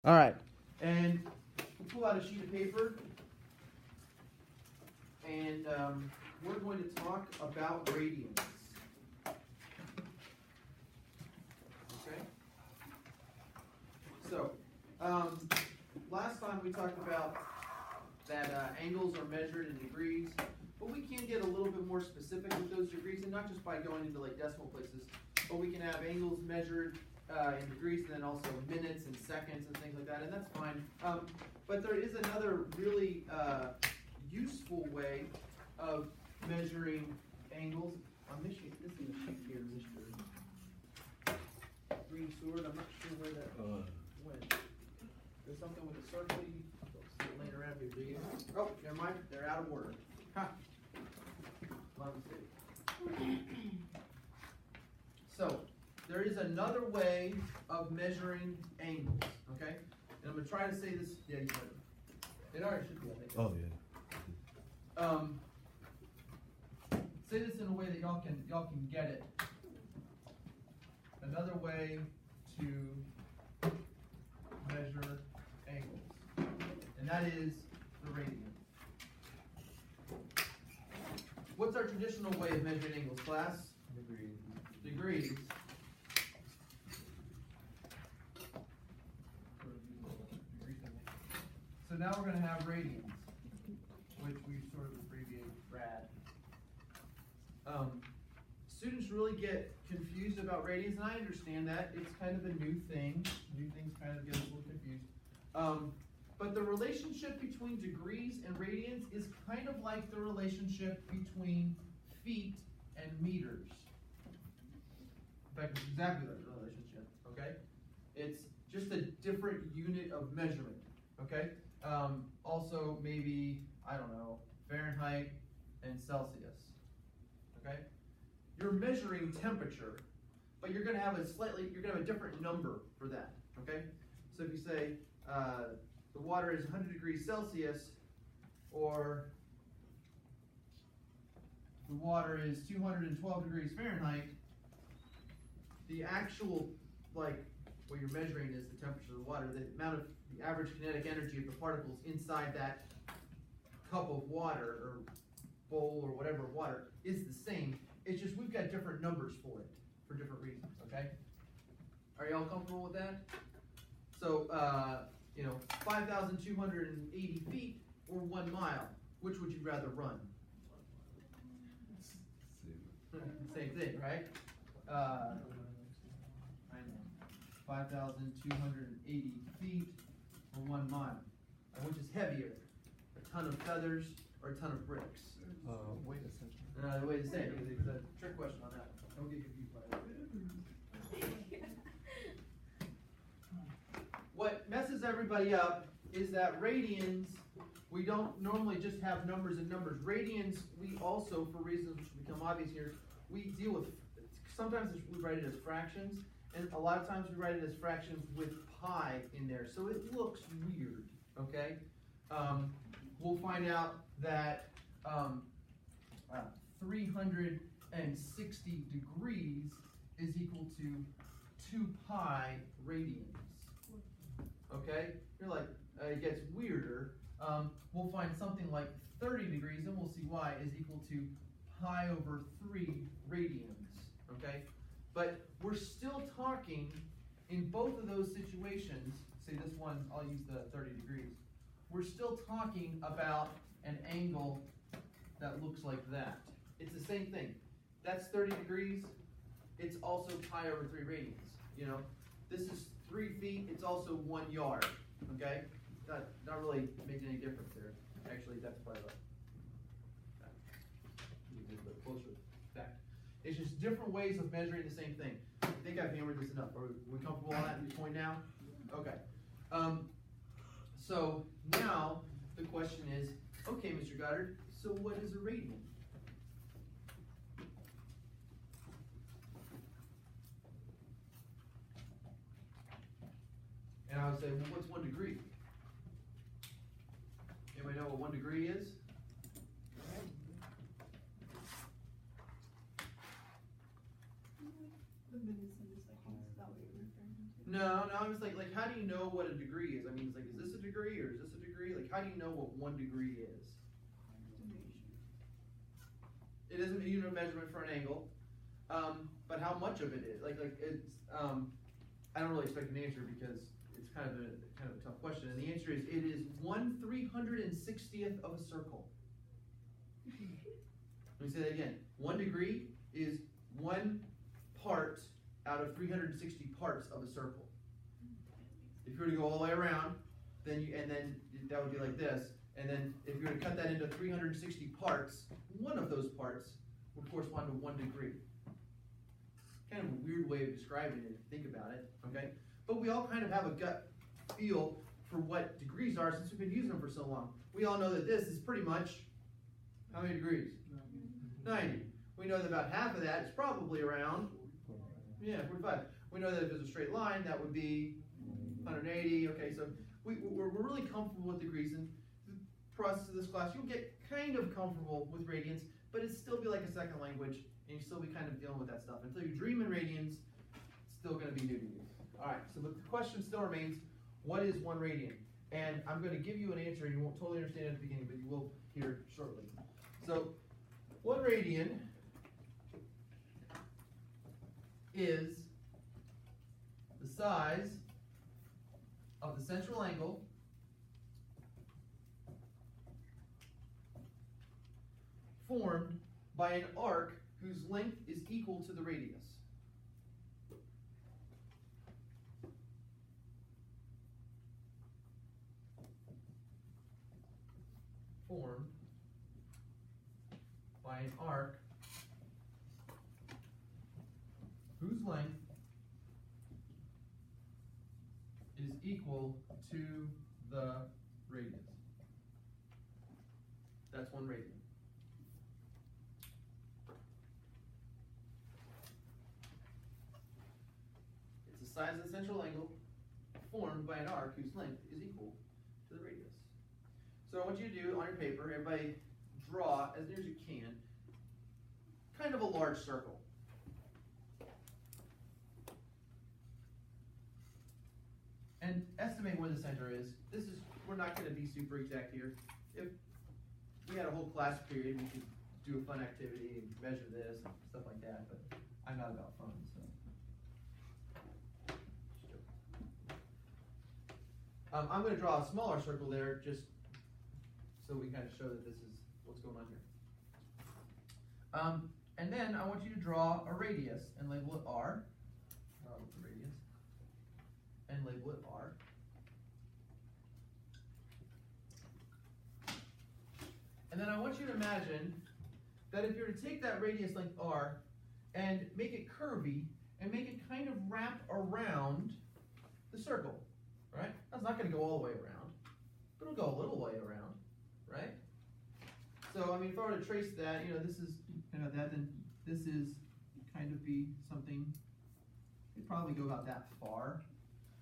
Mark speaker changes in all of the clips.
Speaker 1: All right, and we'll pull out a sheet of paper, and we're going to talk about radians. Okay? So, last time we talked about that angles are measured in degrees, but we can get a little bit more specific with those degrees, and not just by going into like decimal places, but we can have angles measured in degrees, and then also minutes and seconds and things like that, and that's fine. But there is another really useful way of measuring angles. On this sheet, this is the sheet here, Mr. Green Sword. I'm not sure where that went. There's something with a circle. Laying around here. Oh, never mind. They're out of order. Ha. So, there is another way of measuring angles, okay? And I'm going to try to say this. Yeah, you got it. It already should be, I think.
Speaker 2: Oh, yeah.
Speaker 1: Say this in a way that y'all can get it. Another way to measure angles, and that is the radian. What's our traditional way of measuring angles, class? Degrees. So now we're going to have radians, which we sort of abbreviate rad. Students really get confused about radians, and I understand that. It's kind of a new thing. New things kind of get a little confused. But the relationship between degrees and radians is kind of like the relationship between feet and meters. In fact, it's exactly like the relationship, okay? It's just a different unit of measurement, okay? Also, maybe, I don't know, Fahrenheit and Celsius, okay? You're measuring temperature, but you're going to have a different number for that, okay? So if you say the water is 100 degrees Celsius, or the water is 212 degrees Fahrenheit, the actual, like, what you're measuring is the temperature of the water. The amount of the average kinetic energy of the particles inside that cup of water or bowl or whatever of water is the same. It's just we've got different numbers for it for different reasons, okay? Are y'all comfortable with that? So, 5,280 feet or 1 mile, which would you rather run? Same thing, right? I know. 5,280 feet or 1 mile. And which is heavier? A ton of feathers or a ton of bricks?
Speaker 2: Wait a second.
Speaker 1: Wait a second, because there's a trick question on that. Don't get confused by that. What messes everybody up is that radians, we don't normally just have numbers and numbers. Radians, we also, for reasons which become obvious here, we deal with, sometimes we write it as fractions, and a lot of times we write it as fractions with pi in there. So it looks weird, okay? We'll find out that 360 degrees is equal to 2 pi radians. Okay? You're like, it gets weirder. We'll find something like 30 degrees, and we'll see why, is equal to pi over 3 radians. Okay? But we're still talking, in both of those situations, say this one, I'll use the 30 degrees, we're still talking about an angle that looks like that. It's the same thing. That's 30 degrees. It's also pi over 3 radians. You know, this is 3 feet. It's also 1 yard. Okay, not really making any difference there. Actually, that's probably a little bit closer. Fact. It's just different ways of measuring the same thing. I think I've hammered this enough. Are we comfortable on that point now? Okay. So now the question is, okay, Mr. Goddard, so what is a radian? And I would say, well, what's 1 degree? Anybody know what 1 degree is?
Speaker 3: The minutes and the seconds, is that what you're referring to?
Speaker 1: No, I was like how do you know what a degree is? I mean, it's like, is this a degree or is this a degree? Like, how do you know what 1 degree is? It isn't a unit of measurement for an angle, but how much of it is? Like it's, I don't really expect an answer because it's kind of a tough question. And the answer is, it is 1/360th of a circle. Let me say that again. 1 degree is 1 part out of 360 parts of a circle. If you were to go all the way around, then that would be like this. And then if you were to cut that into 360 parts, one of those parts would correspond to 1 degree. Kind of a weird way of describing it if you think about it, okay? But we all kind of have a gut feel for what degrees are since we've been using them for so long. We all know that this is pretty much, how many degrees? 90. We know that about half of that is probably around, 45. We know that if it's a straight line, that would be 180. Okay, so we're really comfortable with degrees. And the process of this class, you'll get kind of comfortable with radians, but it'd still be like a second language, and you still be kind of dealing with that stuff. Until you dream in radians, it's still going to be new to you. All right, so but the question still remains, what is 1 radian? And I'm going to give you an answer, and you won't totally understand it at the beginning, but you will hear shortly. So 1 radian is the size of the central angle formed by an arc whose length is equal to the radius. Formed by an arc whose length is equal to the radius. That's 1 radian. It's the size of the central angle formed by an arc whose length is equal to the radius. So I want you to do on your paper, everybody draw as near as you can, kind of a large circle. And estimate where the center is. We're not going to be super exact here. If we had a whole class period, we could do a fun activity and measure this and stuff like that, but I'm not about fun, so. I'm going to draw a smaller circle there just so we kind of show that this is what's going on here. And then I want you to draw a radius and label it R. The radius. And label it R. And then I want you to imagine that if you were to take that radius length R and make it curvy and make it kind of wrap around the circle, right? That's not going to go all the way around, but it'll go a little way around, right? So, I mean, if I were to trace that, this is, that, then this is kind of be something, it'd probably go about that far.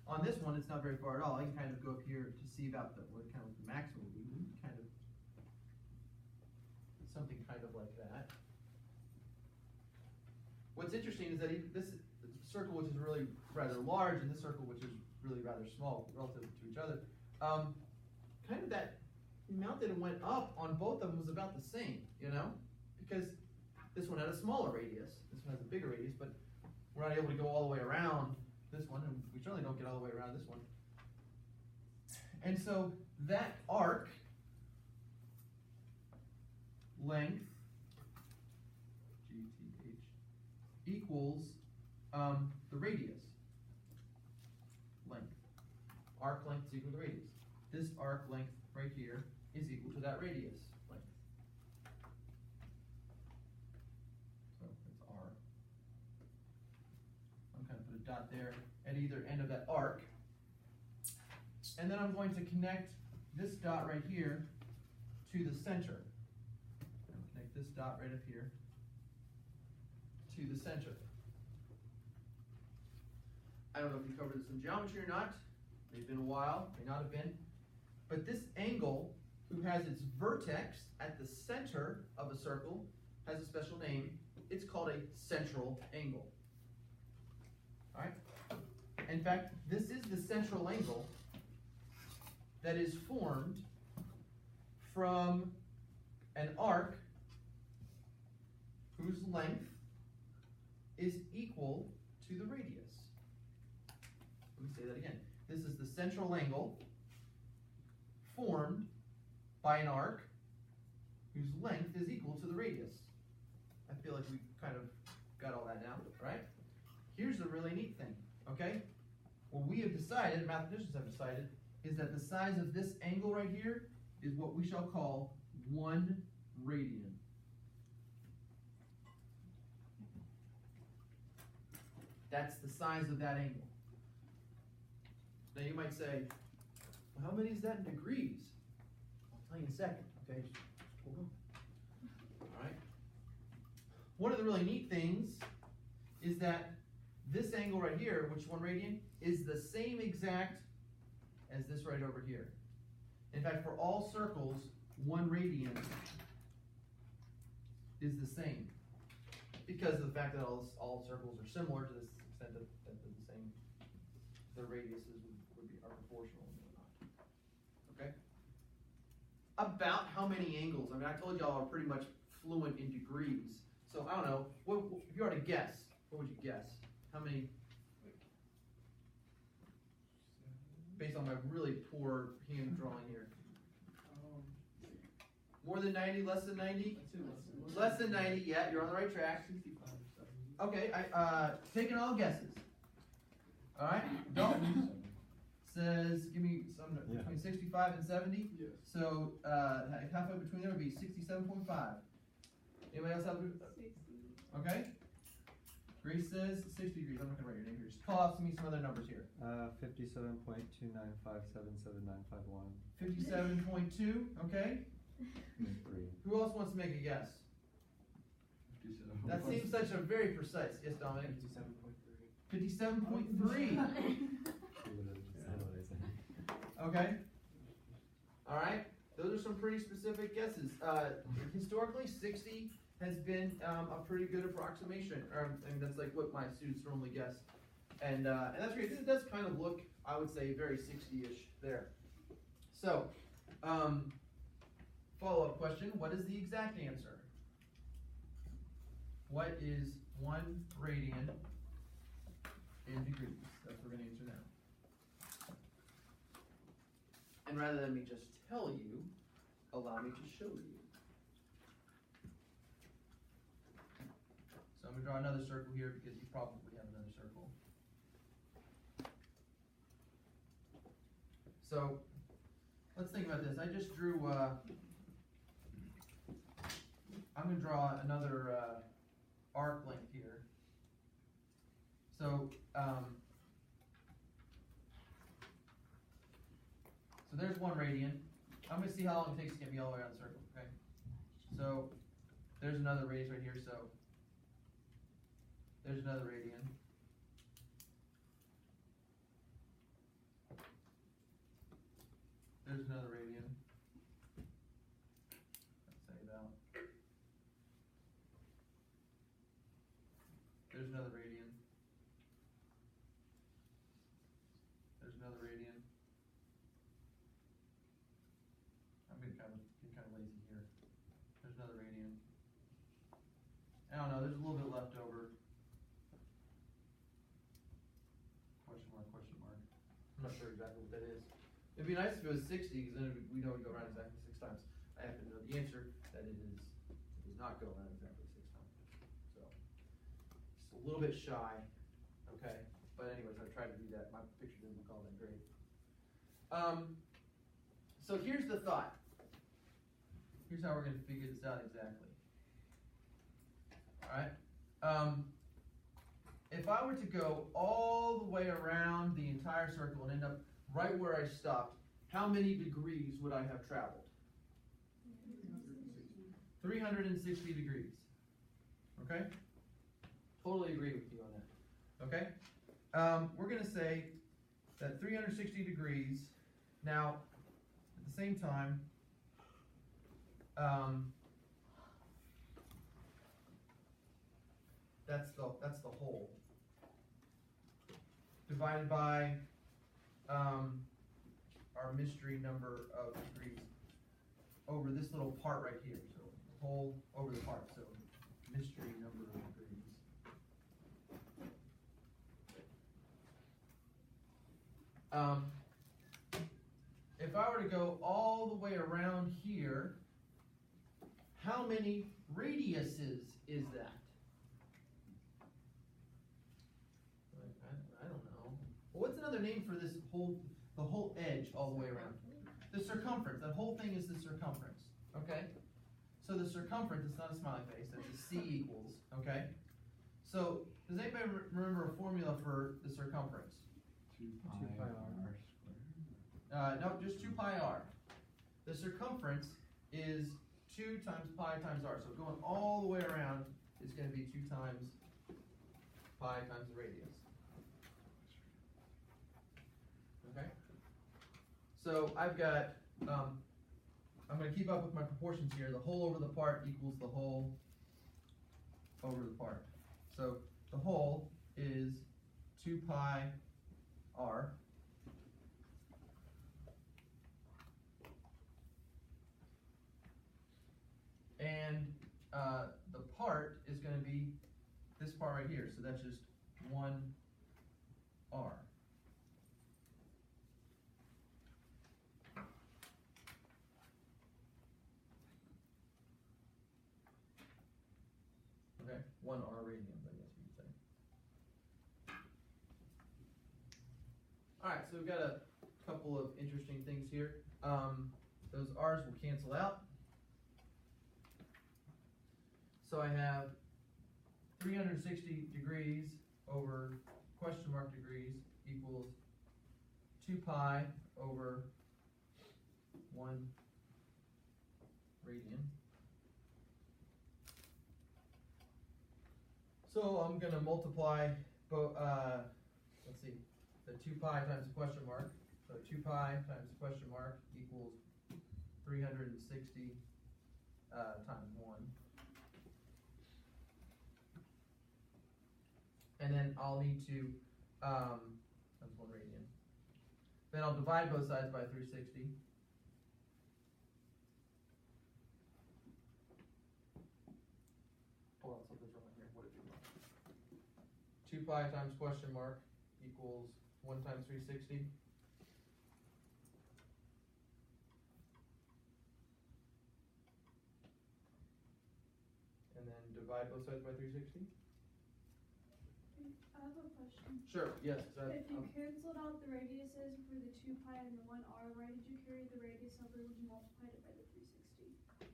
Speaker 1: On this one, it's not very far at all. I can kind of go up here to see about what kind of the maximum would be. Kind of something kind of like that. What's interesting is that this circle, which is really rather large, and this circle, which is really rather small relative to each other, kind of that amount that it went up on both of them was about the same, because this one had a smaller radius, this one has a bigger radius, but we're not able to go all the way around this one, and we certainly don't get all the way around this one. And so that arc length, GTH, equals the radius length. Arc length is equal to the radius. This arc length right here is equal to that radius length. So it's R. I'm going to put a dot there at either end of that arc. And then I'm going to connect this dot right here to the center. I'm going to connect this dot right up here to the center. I don't know if you covered this in geometry or not. May have been a while, may not have been. But this angle, who has its vertex at the center of a circle, has a special name. It's called a central angle. All right? In fact, this is the central angle that is formed from an arc whose length is equal to the radius. Let me say that again. This is the central angle formed by an arc whose length is equal to the radius. I feel like we kind of got all that now, right? Here's the really neat thing, okay? What we have decided, mathematicians have decided, is that the size of this angle right here is what we shall call 1 radian. That's the size of that angle. Now you might say, well, how many is that in degrees? I'll tell you in a second, okay? Hold on. All right. One of the really neat things is that this angle right here, which is 1 radian, is the same exact as this right over here. In fact, for all circles, 1 radian is the same, because of the fact that all circles are similar to this extent that they're the same. Their radiuses are proportional and whatnot. Okay? About how many angles? I mean, I told y'all are pretty much fluent in degrees. So I don't know. If you were to guess, what would you guess? How many? Based on my really poor hand drawing here. More than 90, less than 90? Less than 90, yeah, you're on the right track.
Speaker 2: 65 or 70.
Speaker 1: Okay, taking all guesses. All right, Dalton says, give me some between 65 and 70.
Speaker 2: Yes.
Speaker 1: So halfway between there would be 67.5. Anybody else have?
Speaker 3: 60.
Speaker 1: Okay. Grace says 60 degrees. I'm not gonna write your name here. Just call out to me some other numbers here.
Speaker 4: 57.2957791.
Speaker 1: 57.2. Okay.
Speaker 4: 3.
Speaker 1: Who else wants to make a guess? That seems such a very precise. Yes, Dominic. 57.3. 57.3. Okay. All right. Those are some pretty specific guesses. Historically, 60 has been a pretty good approximation. I mean, that's like what my students normally guess, and that's great. It does kind of look, I would say, very 60-ish there. So, follow-up question: what is the exact answer? What is 1 radian in degrees? That's what we're going to answer now. And rather than me just tell you, allow me to show you. So I'm going to draw another circle here because you probably have another circle. So let's think about this. I just drew, I'm going to draw another arc length here. So, so there's 1 radian. I'm going to see how long it takes to get me all the way around the circle, okay? So there's another radius right here, so there's another radian. There's another radian. Let's say about. There's another radian. There's another radian. I'm getting kind of lazy here. There's another radian. I don't know, there's a little bit left over. Question mark, question mark. I'm not sure exactly what that is. It'd be nice if it was 60, because then we know we go around exactly 6 times. I have to know the answer that it does not go around exactly 6 times. So, just a little bit shy, okay? But anyways, I tried to do that. My picture didn't look all that great. So here's the thought. Here's how we're going to figure this out exactly. All right. If I were to go all the way around the entire circle and end up right where I stopped, how many degrees would I have traveled? 360 degrees. Okay? Totally agree with you on that. Okay? We're going to say that 360 degrees, now, at the same time, that's the whole. divided by our mystery number of degrees over this little part right here. So whole over the part. So mystery number of degrees. If I were to go all the way around here, how many radiuses is that? I don't know. Well, what's another name for this the whole edge all the way around? The circumference. That whole thing is the circumference. Okay? So the circumference, it's not a smiley face, that's a C equals. Okay? So, does anybody remember a formula for the circumference?
Speaker 4: 2 pi r squared.
Speaker 1: No, just 2 pi r. The circumference is 2 times pi times r. So going all the way around is going to be 2 times pi times the radius. Okay? So I've got, I'm going to keep up with my proportions here. The whole over the part equals the whole over the part. So the whole is 2 pi r. And the part is going to be this part right here. So that's just 1 r. Okay, 1 r radians, I guess you could say. Alright, so we've got a couple of interesting things here. Those r's will cancel out. So I have 360 degrees over question mark degrees equals 2 pi over 1 radian. So I'm going to multiply, let's see, the 2 pi times the question mark. So 2 pi times the question mark equals 360 times 1. And then I'll need to, that's 1 radian. Then I'll divide both sides by 360. Hold on, something's wrong here. What did you want? 2 pi times question mark equals 1 times 360. And then divide both sides by 360.
Speaker 3: I have a question.
Speaker 1: Sure, yes.
Speaker 3: If you canceled out the radiuses for the 2 pi and the 1 r, why did you carry the radius over when you multiplied it by the 360?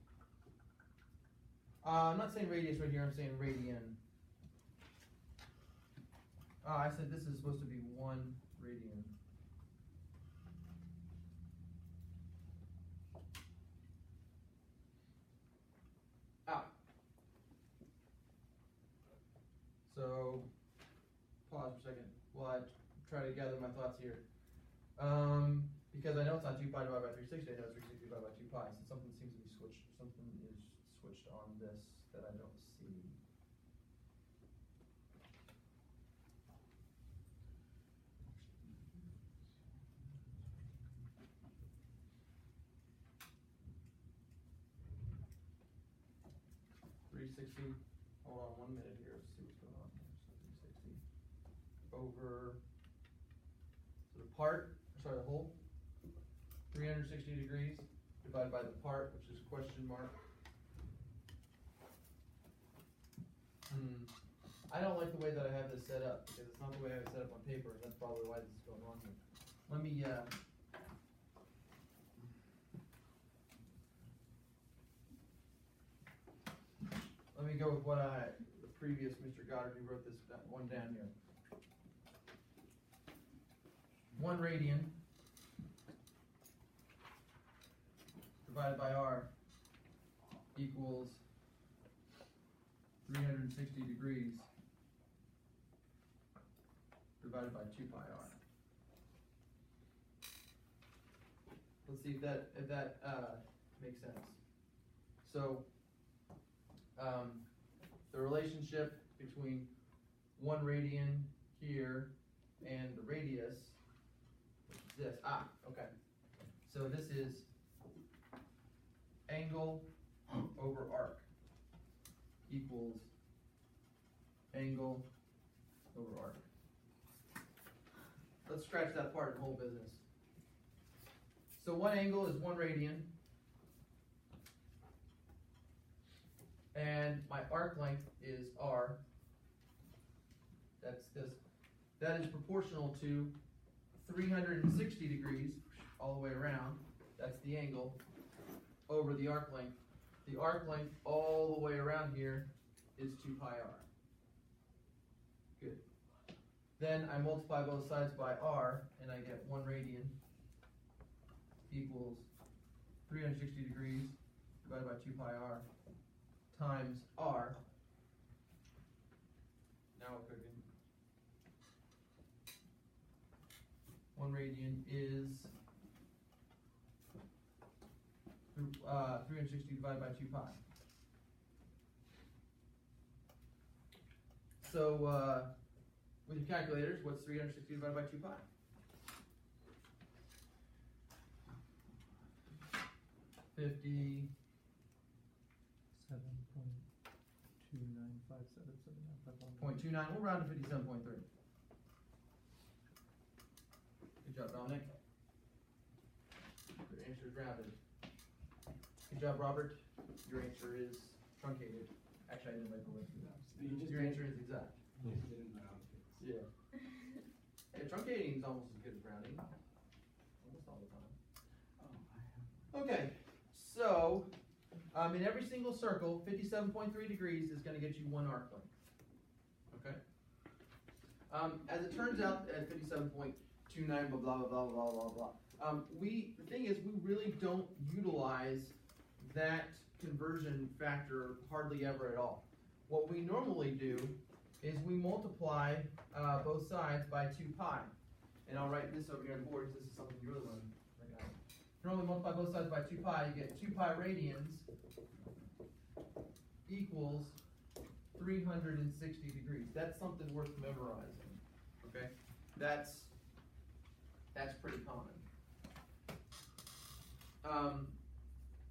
Speaker 1: I'm not saying radius right here, I'm saying radian. I said this is supposed to be 1 radian. So, pause for a second while I try to gather my thoughts here. Because I know it's not 2 pi divided by 360, I know it's 360 divided by 2 pi, so something seems to be switched, something is switched on this that I don't see. Hold on 1 minute here, let's see what's going on here. So 360 over, so the part, sorry, the whole, 360 degrees divided by the part, which is question mark. I don't like the way that I have this set up, because it's not the way I have it set up on paper, and that's probably why this is going on here. Let me, let me go with what the previous Mr. Goddard, who wrote this one down here. 1 radian divided by r equals 360 degrees divided by 2 pi r. Let's see if that makes sense. So the relationship between 1 radian here and the radius, which is this. Okay. So this is angle over arc equals angle over arc. Let's scratch that part of the whole business. So one angle is 1 radian, and my arc length is r. That's this. That is proportional to 360 degrees all the way around. That's the angle over the arc length. The arc length all the way around here is 2 pi r. Good. Then I multiply both sides by r, and I get 1 radian equals 360 degrees divided by 2 pi r times r. Now we're cooking. 1 radian is 360 divided by 2 pi. So with your calculators, what's 360 divided by 2 pi? 50.
Speaker 2: 7.29577951.
Speaker 1: 0.29, we'll round to 57.3. Good job, Dominic. Your answer is rounded. Good job, Robert. Your answer is truncated. Actually, I didn't like the way through that. Your answer is exact. Yeah. Yeah, truncating is almost as good as rounding. Almost all the time. Okay, so in every single circle, 57.3 degrees is going to get you 1 arc length. Okay? As it turns out, at 57.29, blah, blah, blah, blah, blah, blah. The thing is, we really don't utilize that conversion factor hardly ever at all. What we normally do is we multiply both sides by 2 pi. And I'll write this over here on the board because this is something you really want to look at. Normally multiply both sides by 2 pi, you get 2 pi radians equals 360 degrees. That's something worth memorizing. Okay? That's pretty common.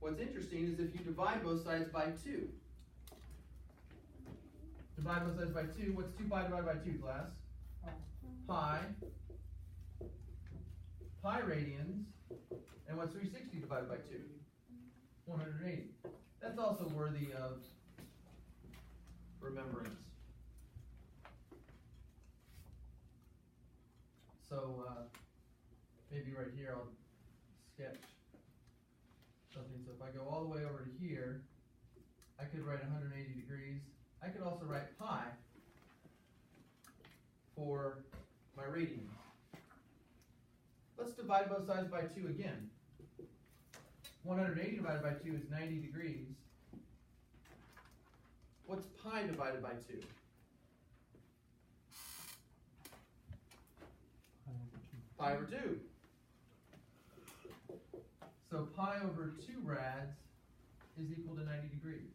Speaker 1: What's interesting is if you divide both sides by 2. Divide both sides by 2. What's 2 pi divided by 2, class? Pi. Pi radians. And what's 360 divided by 2? 180. That's also worthy of remembrance. So maybe right here I'll sketch something. So if I go all the way over to here, I could write 180 degrees. I could also write pi for my radians. Let's divide both sides by 2 again. 180 divided by 2 is 90 degrees. What's pi divided by 2? Pi over 2. So pi over 2 rads is equal to 90 degrees.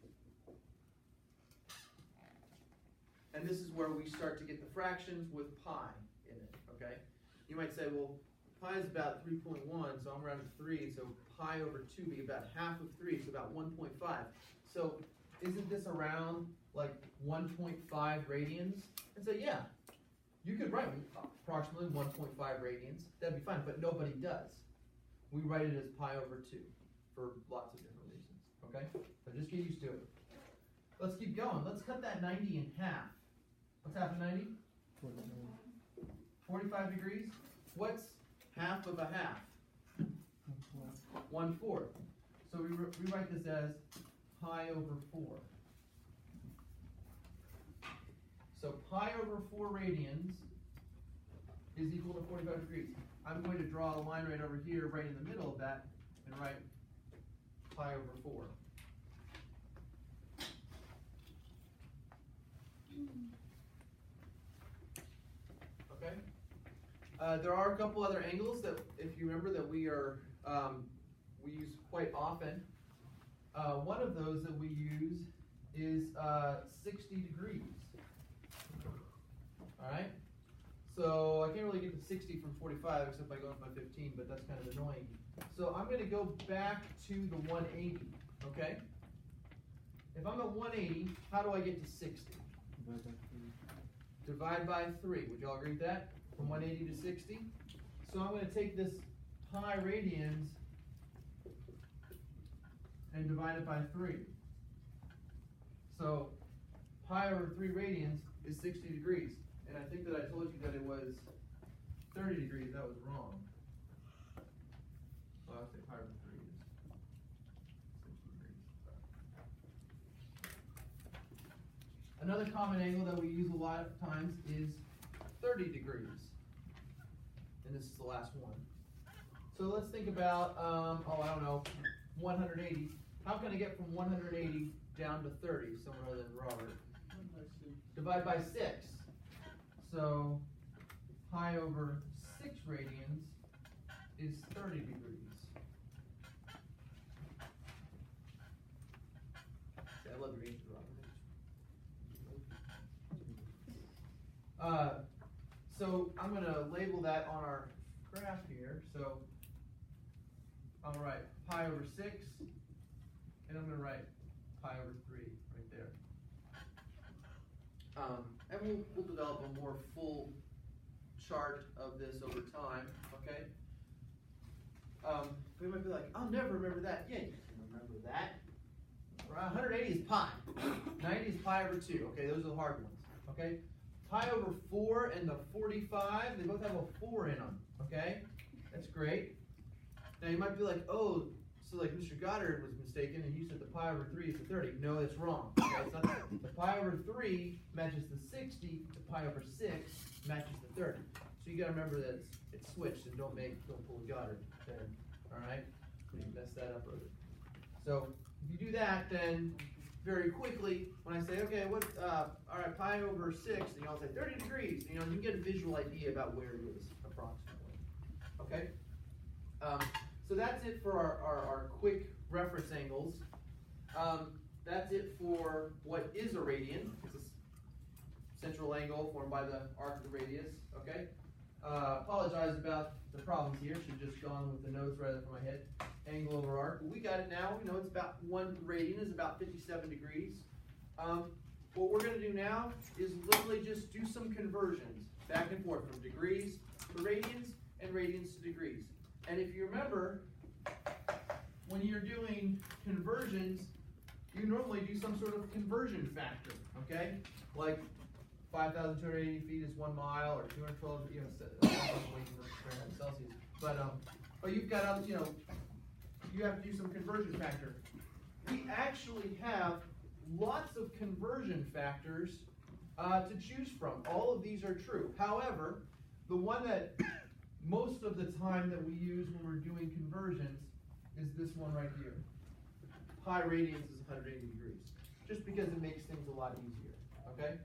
Speaker 1: And this is where we start to get the fractions with pi in it, okay? You might say, well, pi is about 3.1, so I'm rounding to 3, so pi over 2 be about half of 3, so about 1.5. So isn't this around like 1.5 radians? And so yeah, you could write approximately 1.5 radians. That'd be fine, but nobody does. We write it as pi over 2 for lots of different reasons, okay? So just get used to it. Let's keep going. Let's cut that 90 in half. What's half of 90? 45 degrees. What's half of a half? 1/4. So we rewrite this as pi over 4. So pi over 4 radians is equal to 45 degrees. I'm going to draw a line right over here, right in the middle of that, and write pi over 4. Okay. There are a couple other angles that, if you remember, that we use quite often. One of those that we use is 60 degrees. All right. So I can't really get to 60 from 45 except by going by 15, but that's kind of annoying. So I'm going to go back to the 180, okay? If I'm at 180, how do I get to 60? Divide by 3. Would y'all agree with that? From 180 to 60? So I'm going to take this pi radians and divide it by 3. So pi over 3 radians is 60 degrees. And I think that I told you that it was 30 degrees. That was wrong. Well, I'll say pi over 3 is 60 degrees. Another common angle that we use a lot of times is 30 degrees. And this is the last one. So let's think about, I don't know, 180. How can I get from 180 down to 30? Someone other than Robert. Divide by 6. So pi over 6 radians is 30 degrees. I love your answer, Robert. So I'm going to label that on our graph here. So I'll write pi over 6, and I'm going to write pi over 3 right there. And we'll develop a more full chart of this over time, okay? We might be like, I'll never remember that. Yeah, you can remember that. 180 is pi. 90 is pi over 2. Okay, those are the hard ones, okay? Pi over 4 and the 45, they both have a 4 in them, okay? That's great. Now you might be like, oh, so like Mr. Goddard was mistaken and you said the pi over 3 is the 30. No, that's wrong. Okay, it's not the pi over 3 matches the 60, the pi over 6 matches the 30. So you gotta remember that it's switched and don't pull a Goddard there. Alright? You mess that up earlier. So if you do that, then very quickly, when I say, okay, what alright, pi over 6, and you all say 30 degrees, you know, you get a visual idea about where it is approximately. Okay? So that's it for our quick reference angles. That's it for what is a radian. It's a central angle formed by the arc of the radius. Okay. Apologize about the problems here. Should have just gone with the notes rather than from my head. Angle over arc. Well, we got it now. We know it's about 1 radian is about 57 degrees. What we're going to do now is literally just do some conversions back and forth from degrees to radians and radians to degrees. And if you remember, when you're doing conversions, you normally do some sort of conversion factor, okay? Like 5,280 feet is 1 mile, or 212, you know, Celsius. But you've got, you know, you have to do some conversion factor. We actually have lots of conversion factors to choose from. All of these are true. However, the one that most of the time that we use when we're doing conversions is this one right here. Pi radians is 180 degrees, just because it makes things a lot easier, okay?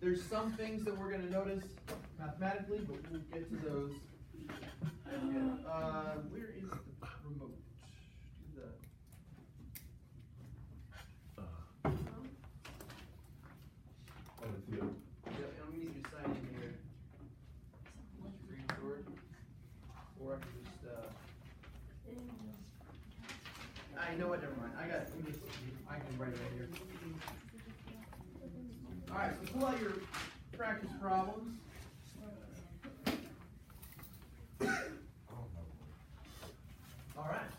Speaker 1: There's some things that we're going to notice mathematically, but we'll get to those. Where is the remote? Do yeah, I'm going to need you to sign in here. Green sword. Or I can just, you know what, never mind. I can write it right here. Alright, so pull out your practice problems. Alright.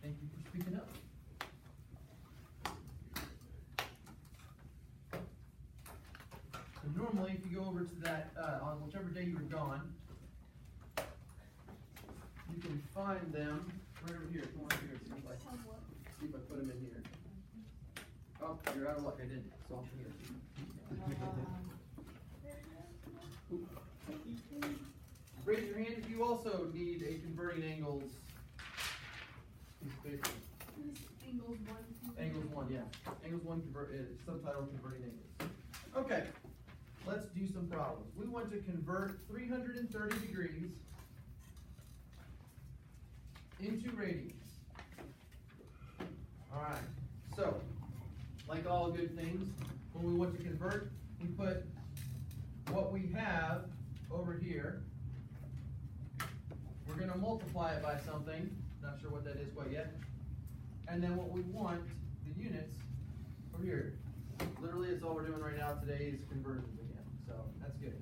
Speaker 1: Thank you for speaking up. So normally, if you go over to that, on whichever day you were gone, you can find them right over here. Come on over here. See if I put them in here. Oh, you're out of luck. I didn't. So I'm here. Raise your hand if you also need a converting angles piece of paper.
Speaker 3: Angles 1.
Speaker 1: Angles 1, yeah. Angles 1 subtitle converting angles. Okay, let's do some problems. We want to convert 330 degrees into radians. Alright, so, like all good things, when we want to convert, we put what we have over here, we're going to multiply it by something. Not sure what that is quite yet. And then what we want, the units, over here. Literally, it's all we're doing right now today is conversions again. So that's good.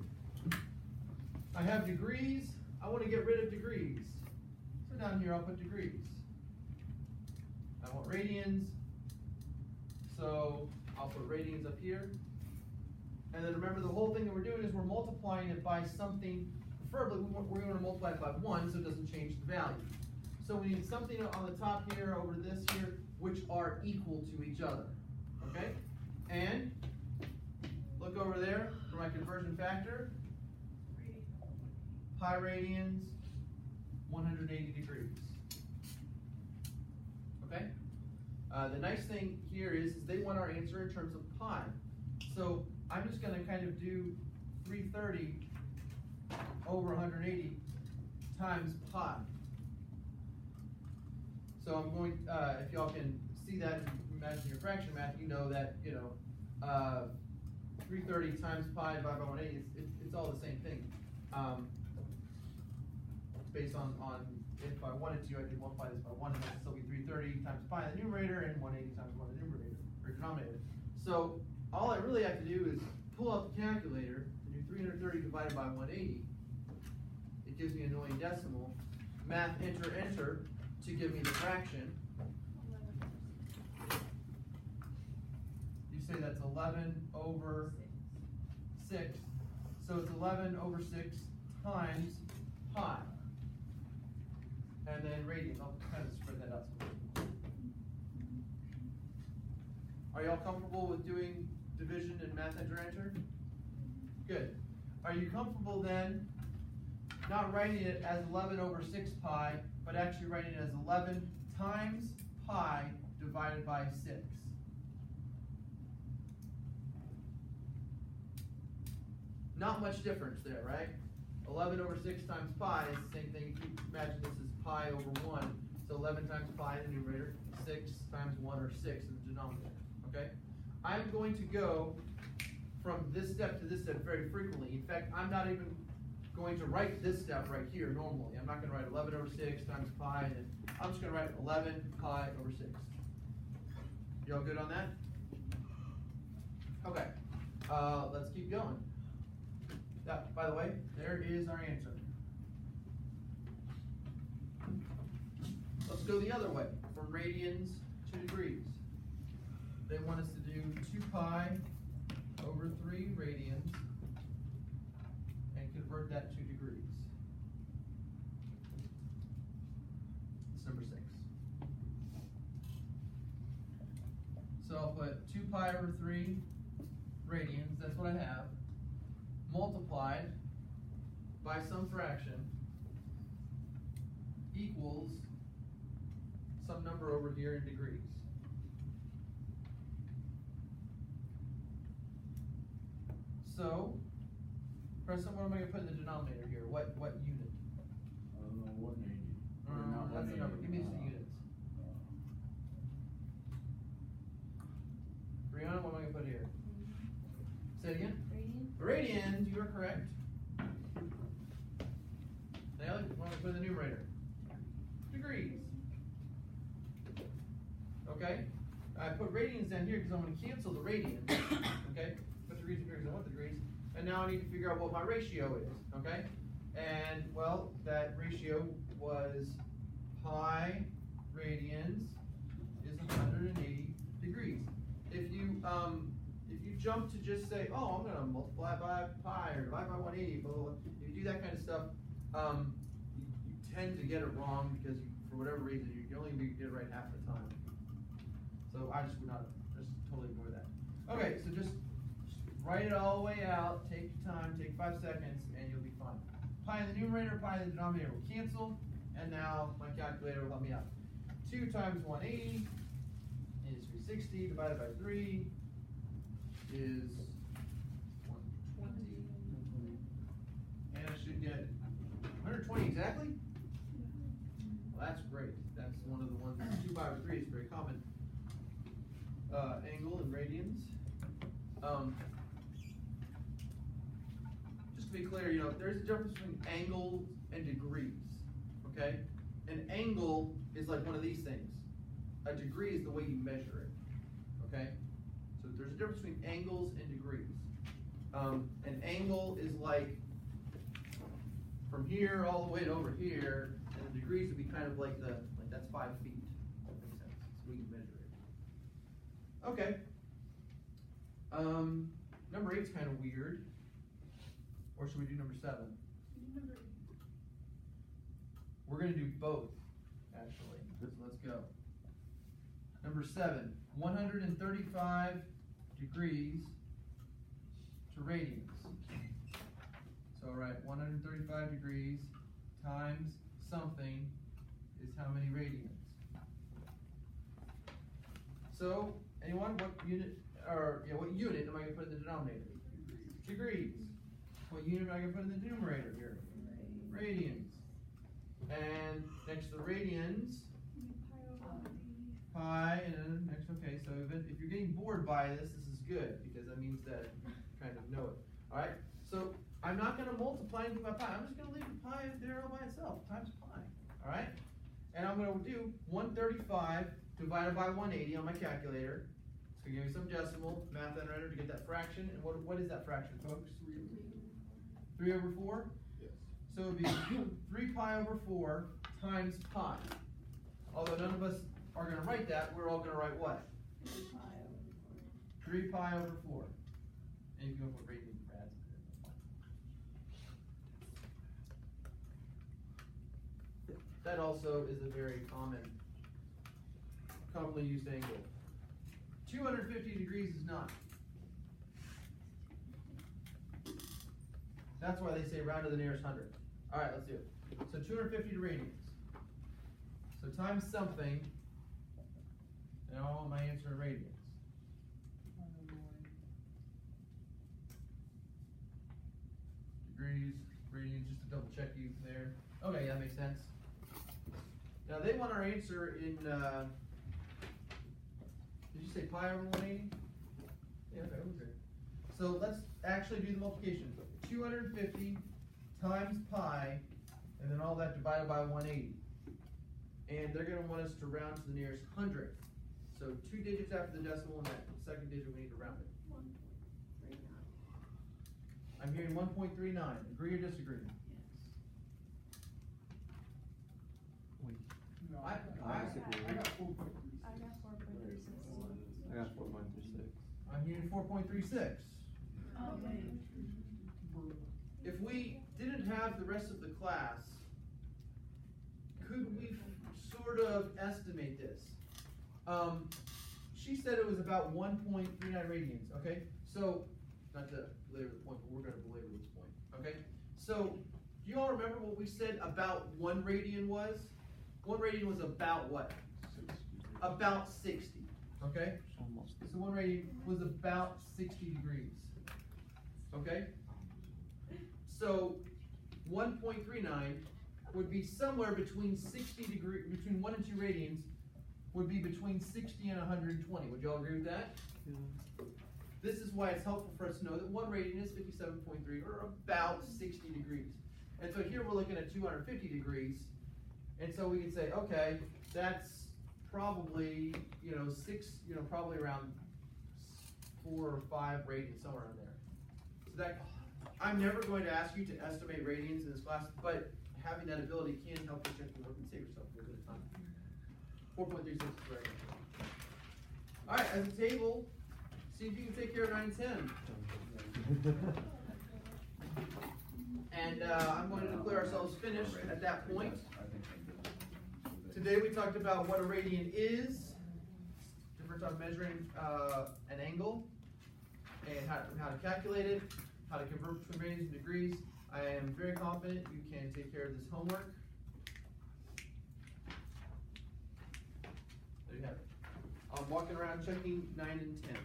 Speaker 1: I have degrees. I want to get rid of degrees. So down here, I'll put degrees. I want radians. So I'll put radians up here. And then remember, the whole thing that we're doing is we're multiplying it by something. Preferably, we're going to multiply it by 1 so it doesn't change the value. So we need something on the top here over this here, which are equal to each other. Okay? And look over there for my conversion factor. Pi radians, 180 degrees. Okay? The nice thing here is they want our answer in terms of pi. So I'm just going to kind of do 330 over 180 times pi. So I'm going, if y'all can see that, imagine your fraction math, you know that, 330 times pi divided by 180, it's all the same thing. Based on if I wanted to, I could multiply this by 1, and that would still be 330 times pi in the numerator and 180 times 1 in the numerator, or denominator. So all I really have to do is pull out the calculator and do 330 divided by 180. It gives me a knowing decimal. Math enter, enter to give me the fraction. You say that's 11 over 6. So it's 11 over 6 times pi. And then radians. I'll kind of spread that out. Are y'all comfortable with doing division in math enter, enter? Good. Are you comfortable then not writing it as 11 over 6 pi, but actually writing it as 11 times pi divided by 6? Not much difference there, right? 11 over 6 times pi is the same thing. Imagine this is pi over 1. So 11 times pi in the numerator, 6 times 1 or 6 in the denominator. Okay? I'm going to go from this step to this step very frequently. In fact, I'm not even going to write this step right here normally. I'm not going to write 11 over 6 times pi, and I'm just going to write 11 pi over 6. Y'all good on that? Okay. Let's keep going. That, by the way, there is our answer. Let's go the other way, from radians to degrees. They want us to do 2 pi over 3 radians and convert that to degrees. It's number 6. So I'll put 2 pi over 3 radians, that's what I have, multiplied by some fraction equals some number over here in degrees. So, Preston, what am I going to put in the denominator here? What unit?
Speaker 4: I don't know, 180.
Speaker 1: That's the number. Give me just the units. Brianna, what am I going to put here? Say it again? Radians, you are correct. Nail it? What am I put in the numerator? Degrees. Okay? I put radians down here because I'm going to cancel the radians. Okay? Put degrees, I want the degrees. And now I need to figure out what my ratio is. Okay? And, well, that ratio was pi radians is 180 degrees. If you jump to just say, oh, I'm going to multiply by pi or divide by 180, blah, blah, blah. If you do that kind of stuff, you tend to get it wrong because for whatever reason, you only get it right half the time. So I just would not, just totally ignore that. Okay, so just write it all the way out, take your time, take 5 seconds, and you'll be fine. Pi in the numerator, pi in the denominator will cancel, and now my calculator will help me out. 2 times 180 is 360 divided by 3 is 120. And I should get 120 exactly? Well, that's great. That's one of the ones, 2 pi over 3 is a very common angle in radians. just to be clear, there's a difference between angles and degrees, okay? An angle is like one of these things. A degree is the way you measure it, okay? So there's a difference between angles and degrees. An angle is like from here all the way to over here, and the degrees would be kind of like that's 5 feet. That makes sense. It's the way you measure it. Okay. Number 8's kind of weird. Or should we do number 7?
Speaker 3: Number 8.
Speaker 1: We're going to do both, actually. So let's go. Number 7, 135 degrees to radians. So, right, 135 degrees times something is how many radians? So, anyone, what unit am I going to put in the denominator? Degrees. What unit am I going to put in the numerator here? Radians. And next to the radians, pi, and then next, okay, so if you're getting bored by this, this is good, because that means that you kind of know it. Alright, so I'm not going to multiply anything by pi, I'm just going to leave the pi there all by itself, times pi. Alright? And I'm going to do 135 divided by 180 on my calculator. It's going to give me some decimal, math enter to get that fraction. And what is that fraction, folks? 3 over 4?
Speaker 4: Yes.
Speaker 1: So it would be 3 pi over 4 times pi. Although none of us are going to write that, we're all going to write what? 3 pi over 4. And you can go for radians and rads. That also is a very commonly used angle. 250 degrees is not. That's why they say round to the nearest hundredth. All right, let's do it. So 250 to radians. So times something, and I want my answer in radians. Degrees, radians, just to double check you there. Okay, yeah, that makes sense. Now they want our answer in, did you say pi over 180? Yeah, okay, okay. So let's actually do the multiplication. 250 times pi, and then all that divided by 180. And they're going to want us to round to the nearest hundredth. So 2 digits after the decimal, and that second digit we need to round it. 1.39. I'm hearing 1.39. Agree or disagree?
Speaker 3: Yes.
Speaker 4: No,
Speaker 1: I
Speaker 4: got 4.3.
Speaker 3: I got 4.36.
Speaker 2: I got 4.36.
Speaker 1: I'm hearing 4.36.
Speaker 3: Okay.
Speaker 1: If we didn't have the rest of the class, could we sort of estimate this? She said it was about 1.39 radians, okay? So, not to belabor the point, but we're going to belabor this point, okay? So, do you all remember what we said about 1 radian was? 1 radian was about what?
Speaker 4: 60.
Speaker 1: About 60, okay?
Speaker 2: Almost.
Speaker 1: So 1 radian was about 60 degrees, okay? So 1.39 would be somewhere between 60 degrees, between 1 and 2 radians would be between 60 and 120. Would you all agree with that?
Speaker 2: Yeah.
Speaker 1: This is why it's helpful for us to know that 1 radian is 57.3 or about 60 degrees. And so here we're looking at 250 degrees. And so we can say, okay, that's probably, probably around 4 or 5 radians, somewhere around there. So that, I'm never going to ask you to estimate radians in this class, but having that ability can help you check the work and save yourself a little bit of time. 4.36 is right. All right, as a table, see if you can take care of 9 and 10. And I'm going to declare ourselves finished at that point. Today we talked about what a radian is, different on measuring an angle, and how to calculate it, how to convert between radians and degrees. I am very confident you can take care of this homework. There you have it. I'm walking around checking 9 and 10.